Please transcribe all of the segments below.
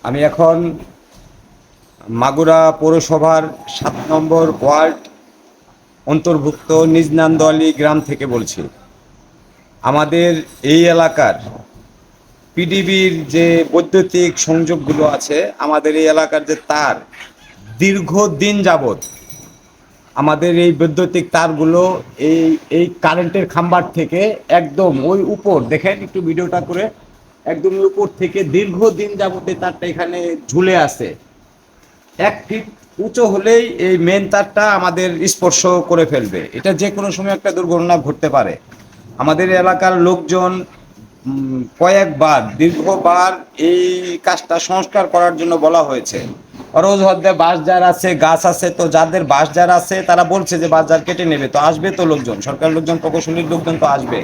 আমি এখন মাগুরা পৌরসভার ৭ নম্বর ওয়ার্ড অন্তর্ভুক্ত নিজনান্দোয়ালি গ্রাম থেকে বলছি। আমাদের এই এলাকার পিডিবির যে বৈদ্যুতিক সংযোগগুলো আছে, আমাদের এই এলাকার যে তার দীর্ঘদিন যাবৎ আমাদের এই বৈদ্যুতিক তারগুলো এই এই কারেন্টের খাম্বার থেকে একদম ওই উপর দেখেন, একটু ভিডিওটা করে, একদম উপর থেকে দীর্ঘদিন যাবৎ এই তারটা এখানে ঝুলে আছে। 1 ফিট উঁচু হলেই এই মেন তারটা আমাদের স্পর্শ করে ফেলবে। এটা যে কোনো সময় একটা দুর্ঘটনা ঘটতে পারে। আমাদের এলাকার লোকজন কয়েকবার দীর্ঘবার এই কাজটা সংস্কার করার জন্য বলা হয়েছে। রোজহদ্দে বাঁশঝাড় আছে, গাছ আছে, তো যাদের বাঁশঝাড় আছে তারা বলছে যে বাঁশঝাড় কেটে নেবে, তো আসবে তো লোকজন, সরকার লোকজন, প্রকৌশলীর লোকজন তো আসবে।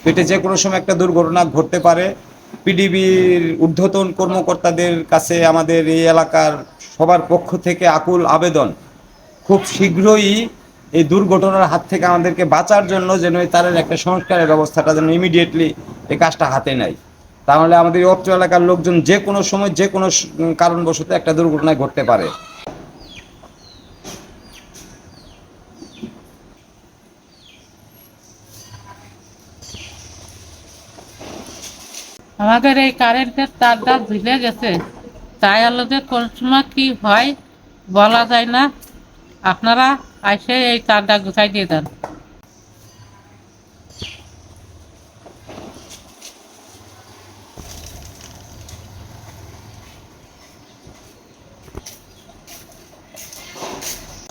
তো এটা যে কোনো সময় একটা দুর্ঘটনা ঘটতে পারে। পিডিবির ঊর্ধ্বতন কর্মকর্তাদের কাছে আমাদের এই এলাকার সবার পক্ষ থেকে আকুল আবেদন, খুব শীঘ্রই এই দুর্ঘটনার হাত থেকে আমাদেরকে বাঁচার জন্য যেন এই তারের একটা সংস্কারের ব্যবস্থাটা যেন ইমিডিয়েটলি এই কাজটা হাতে নেয়। তাহলে আমাদের এই অত্র এলাকার লোকজন যে কোনো সময় যে কোনো কারণবশত একটা দুর্ঘটনায় ঘটতে পারে। আমাদের এই কারেন্টের তারটা ঝুলে গেছে, তাই হলো যে কোন সময় কি হয় বলা যায় না। আপনারা এসে এই তারটা গুছাই দিয়ে দেন।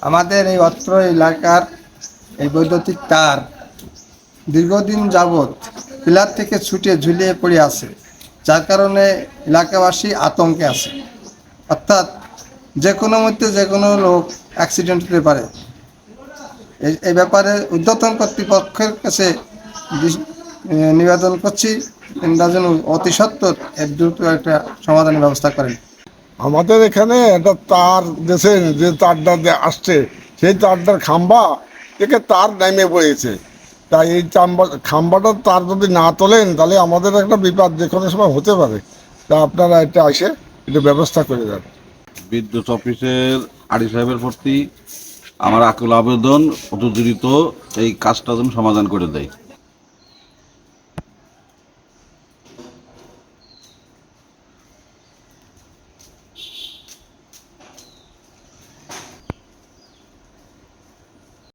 আমাদের এই অত্র এলাকার এই বৈদ্যুতিক তার দীর্ঘদিন যাবৎ পিলার থেকে ছুটে ঝুলিয়ে পড়ে আছে, যার কারণে এলাকাবাসী আতঙ্কে আছে। অর্থাৎ যে কোনো মধ্যে যে কোনো লোক অ্যাক্সিডেন্ট হতে পারে। এই ব্যাপারে ঊর্ধ্বতন কর্তৃপক্ষের কাছে নিবেদন করছি, তারা যেন অতি সত্বর এর দ্রুত একটা সমাধানের ব্যবস্থা করেন। আমাদের এখানে একটা তার দেশে যে তারটা আসছে, সেই তারটার খাম্বা থেকে তার নেমে পড়েছে। তাই এই খাম্বাটার তার যদি না তোলেন তাহলে আমাদের একটা বিপদ যে কোনো সময় হতে পারে। তা আপনারা এটা এসে এটা ব্যবস্থা করে দেন। বিদ্যুৎ অফিসের আড়ি সাহেবের প্রতি আমার আকুল আবেদন, অত দ্রুত এই কাজটা যেন সমাধান করে দেয়।